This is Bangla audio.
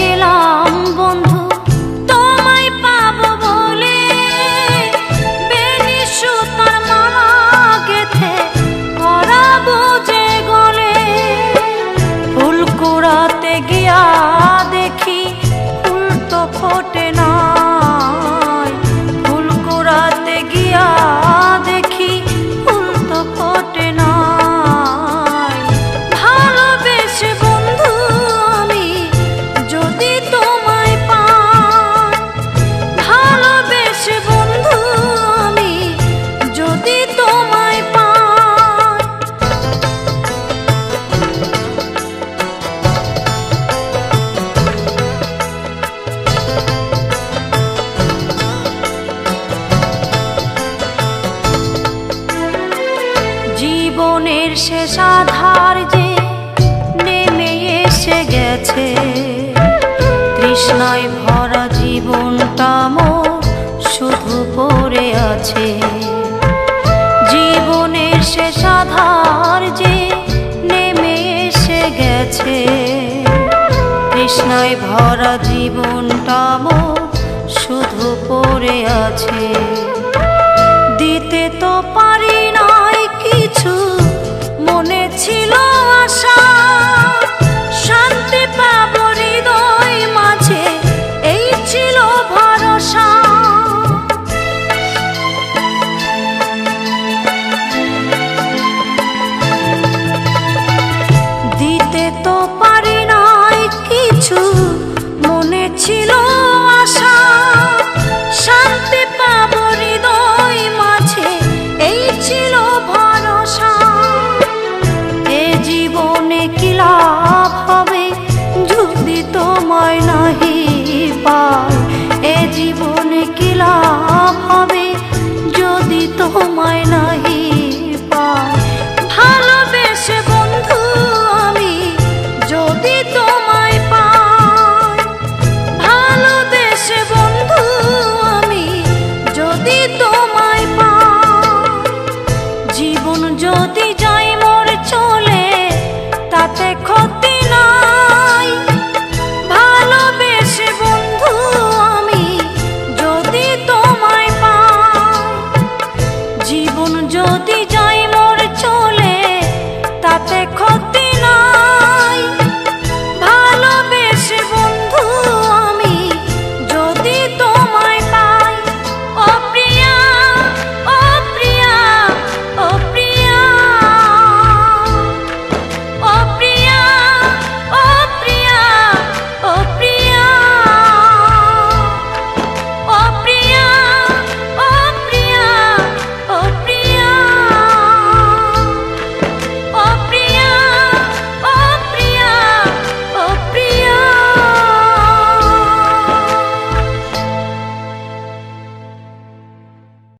গেলাম বন্ধু তোমায় পাবো বলে, বেনি সুতার মালা গেথে পরাবো যে গলে। ফুল কুড়াতে গিয়া দেখি ফুল তো ফোটে নাই, ফুল কুড়াতে গিয়া দেখি ফুল তো ফোটে নাই। ভালোবেসে বন্ধু আমি যদি তোমায় পাই, ভালোবেসে বন্ধু আমি যদি তোমায় পাই। জীবনের শেষ আধার যে নেমে এসে গেছে, তৃষ্ণায় ভরা জীবনটা মোর শুধু পড়ে আছে। জীবনের শেষ আধার যে নেমে এসে গেছে, তৃষ্ণায় ভরা জীবনটা মোর শুধু পড়ে আছে। দিতে তো পারি নাই কিছু, মনে ছিল আশা শান্তি পাবো হৃদয় মাঝে, এই ছিল ভরসা। দিতে তো পারি নাই কিছু, মনে ছিল